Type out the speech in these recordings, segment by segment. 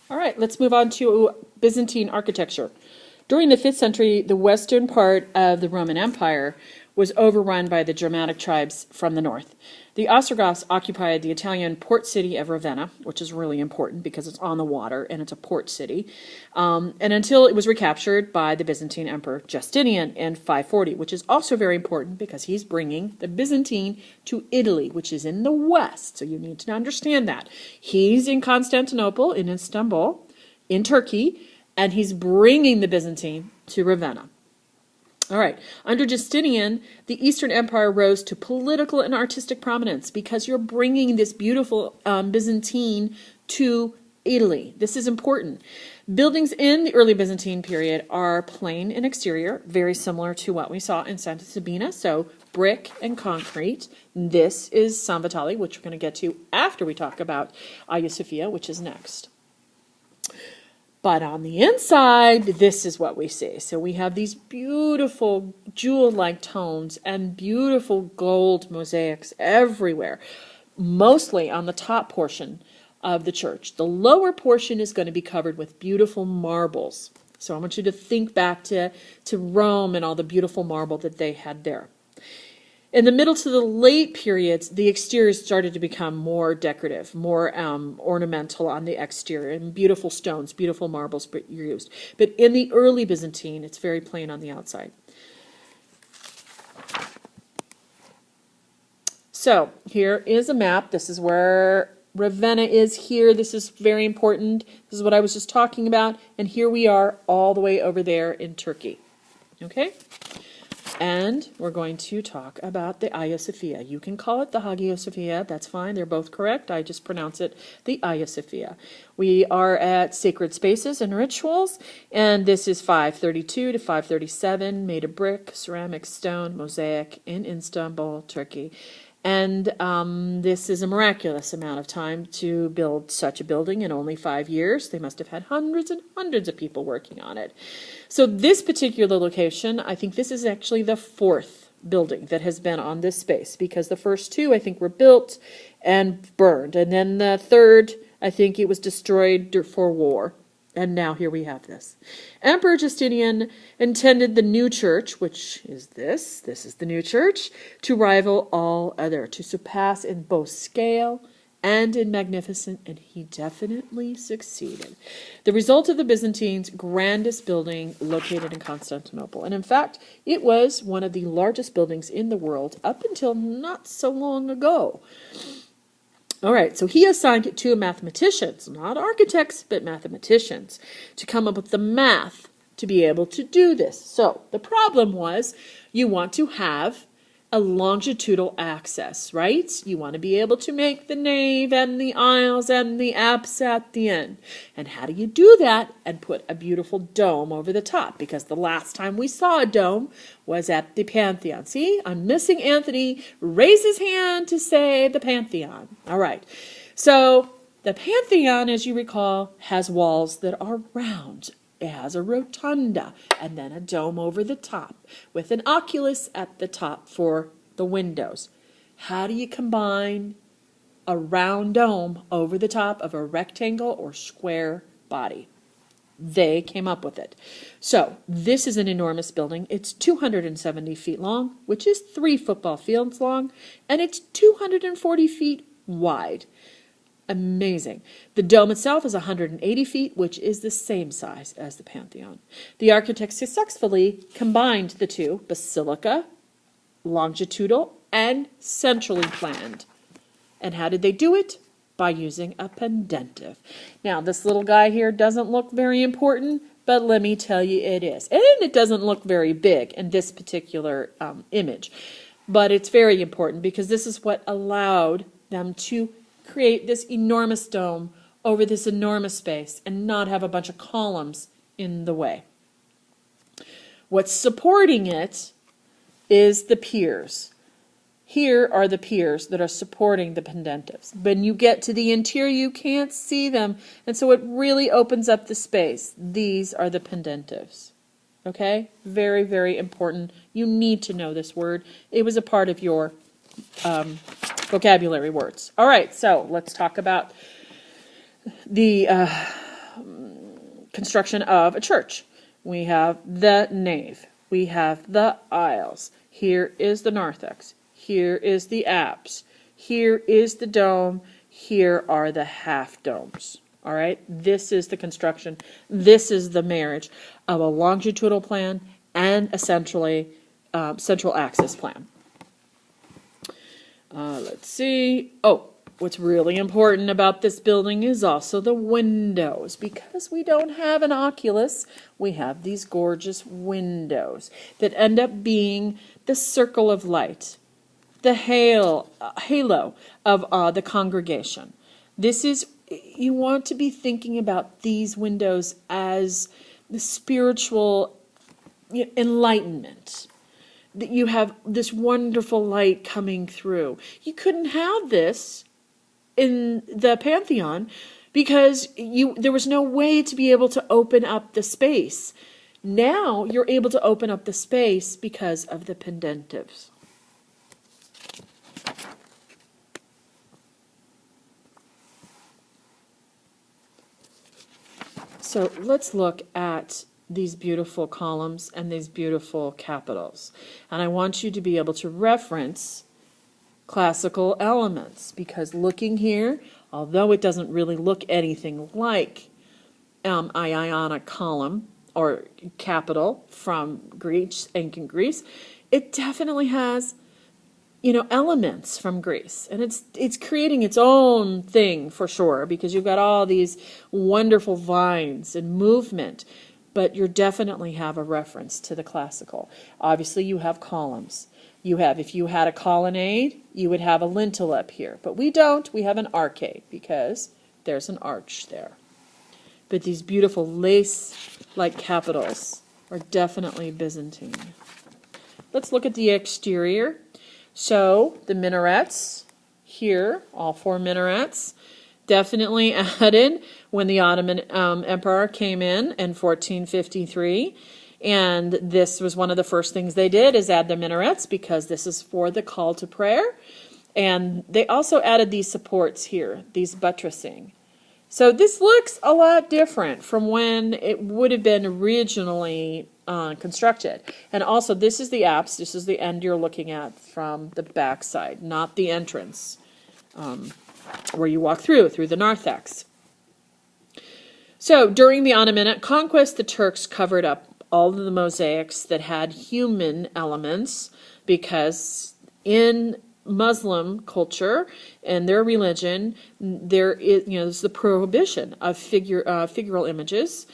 All right, let's move on to Byzantine architecture. During the 5th century, the western part of the Roman Empire was overrun by the Germanic tribes from the north. The Ostrogoths occupied the Italian port city of Ravenna, which is really important because it's on the water and it's a port city, and until it was recaptured by the Byzantine Emperor Justinian in 540, which is also very important because he's bringing the Byzantine to Italy, which is in the west, so you need to understand that. He's in Constantinople, in Istanbul, in Turkey, and he's bringing the Byzantine to Ravenna. All right, under Justinian, the Eastern Empire rose to political and artistic prominence because you're bringing this beautiful Byzantine to Italy. This is important. Buildings in the early Byzantine period are plain in exterior, very similar to what we saw in Santa Sabina, so brick and concrete. This is San Vitale, which we're going to get to after we talk about Hagia Sophia, which is next. But on the inside, this is what we see. So we have these beautiful jewel-like tones and beautiful gold mosaics everywhere, mostly on the top portion of the church. The lower portion is going to be covered with beautiful marbles. So I want you to think back to Rome and all the beautiful marble that they had there. In the middle to the late periods, the exteriors started to become more decorative, more ornamental on the exterior, and beautiful stones, beautiful marbles were used. But in the early Byzantine, it's very plain on the outside. So here is a map. This is where Ravenna is here. This is very important. This is what I was just talking about. And here we are all the way over there in Turkey. Okay? And we're going to talk about the Hagia Sophia. You can call it the Hagia Sophia. That's fine. They're both correct. I just pronounce it the Hagia Sophia. We are at Sacred Spaces and Rituals, and this is 532 to 537, made of brick, ceramic, stone, mosaic in Istanbul, Turkey. And this is a miraculous amount of time to build such a building in only 5 years. They must have had hundreds and hundreds of people working on it. So this particular location, I think this is actually the 4th building that has been on this space, because the first 2, I think, were built and burned. And then the 3rd, I think it was destroyed for war. And now here we have this. Emperor Justinian intended the new church, which is this is the new church, to rival all other, to surpass in both scale and in magnificence, and he definitely succeeded. The result of the Byzantines' grandest building located in Constantinople. And in fact, it was one of the largest buildings in the world up until not so long ago. All right, so he assigned it to mathematicians, not architects, but mathematicians, to come up with the math to be able to do this. So the problem was you want to have a longitudinal axis, right? You want to be able to make the nave and the aisles and the apse at the end. And how do you do that and put a beautiful dome over the top? Because the last time we saw a dome was at the Pantheon. See, I'm missing Anthony. Raise his hand to say the Pantheon. All right. So the Pantheon, as you recall, has walls that are round. It has a rotunda and then a dome over the top with an oculus at the top for the windows. How do you combine a round dome over the top of a rectangle or square body? They came up with it. So this is an enormous building. It's 270 feet long, which is 3 football fields long, and it's 240 feet wide. Amazing. The dome itself is 180 feet, which is the same size as the Pantheon. The architects successfully combined the two, basilica, longitudinal, and centrally planned. And how did they do it? By using a pendentive. Now, this little guy here doesn't look very important, but let me tell you it is. And it doesn't look very big in this particular image. But it's very important because this is what allowed them to create this enormous dome over this enormous space and not have a bunch of columns in the way. What's supporting it is the piers. Here are the piers that are supporting the pendentives. When you get to the interior, you can't see them, and so it really opens up the space. These are the pendentives. Okay? Very, very important. You need to know this word. It was a part of your vocabulary words. All right, so let's talk about the construction of a church. We have the nave. We have the aisles. Here is the narthex. Here is the apse. Here is the dome. Here are the half domes. All right, this is the construction. This is the marriage of a longitudinal plan and essentially central axis plan. Let's see. Oh, what's really important about this building is also the windows. Because we don't have an oculus, we have these gorgeous windows that end up being the circle of light, the halo of the congregation. This is, you want to be thinking about these windows as the spiritual enlightenment. That you have this wonderful light coming through. You couldn't have this in the Pantheon because there was no way to be able to open up the space. Now you're able to open up the space because of the pendentives. So let's look at these beautiful columns and these beautiful capitals. And I want you to be able to reference classical elements, because looking here, although it doesn't really look anything like Ionic column or capital from Greece, ancient Greece, it definitely has, elements from Greece, and it's creating its own thing for sure, because you've got all these wonderful vines and movement. But you definitely have a reference to the classical. Obviously, you have columns. If you had a colonnade, you would have a lintel up here. But we don't. We have an arcade because there's an arch there. But these beautiful lace-like capitals are definitely Byzantine. Let's look at the exterior. So the minarets here, all 4 minarets, definitely added when the Ottoman Emperor came in 1453. And this was one of the first things they did, is add the minarets, because this is for the call to prayer. And they also added these supports here, these buttressing. So this looks a lot different from when it would have been originally constructed. And also, this is the apse. This is the end you're looking at from the back side, not the entrance. Where you walk through the narthex. So during the Ottoman conquest, the Turks covered up all of the mosaics that had human elements, because in Muslim culture and their religion, there is, there's the prohibition of figural images.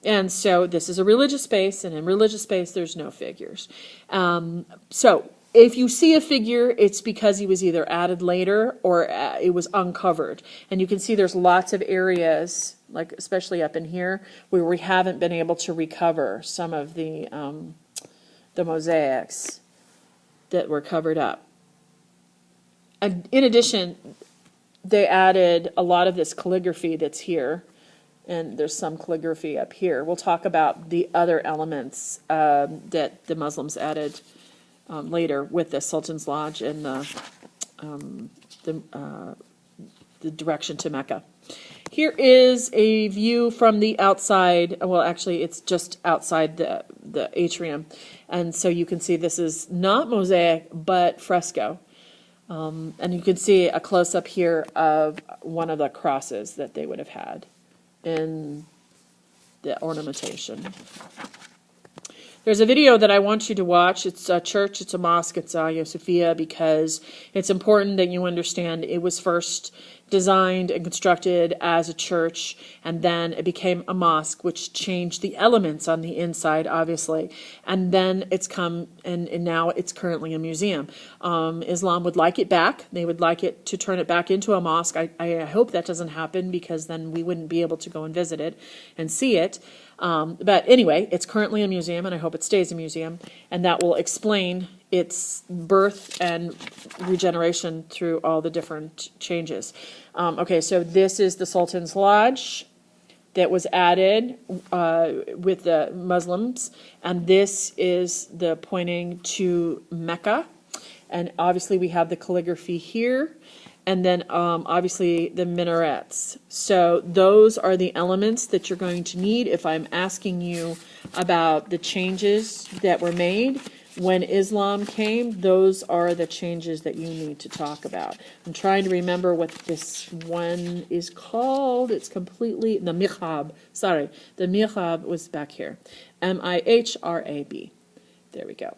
And so this is a religious space, and in religious space there's no figures. So if you see a figure, it's because he was either added later or it was uncovered. And you can see there's lots of areas, like especially up in here, where we haven't been able to recover some of the mosaics that were covered up. And in addition, they added a lot of this calligraphy that's here. And there's some calligraphy up here. We'll talk about the other elements that the Muslims added later with the Sultans Lodge and the direction to Mecca. Here is a view from the outside. Well, actually, it's just outside the atrium. And so you can see this is not mosaic, but fresco. And you can see a close-up here of one of the crosses that they would have had in the ornamentation. There's a video that I want you to watch. It's a church, it's a mosque, it's Hagia Sophia, because it's important that you understand it was first designed and constructed as a church, and then it became a mosque, which changed the elements on the inside, obviously. And then it's come, and now it's currently a museum. Islam would like it back. They would like it to turn it back into a mosque. I hope that doesn't happen, because then we wouldn't be able to go and visit it and see it. But anyway, it's currently a museum, and I hope it stays a museum, and that will explain its birth and regeneration through all the different changes. Okay, so this is the Sultans Lodge that was added with the Muslims, and this is the pointing to Mecca. And obviously we have the calligraphy here, and then obviously the minarets. So those are the elements that you're going to need if I'm asking you about the changes that were made when Islam came. Those are the changes that you need to talk about. I'm trying to remember what this one is called. It's completely, the mihrab. Sorry, the mihrab was back here. Mihrab. There we go.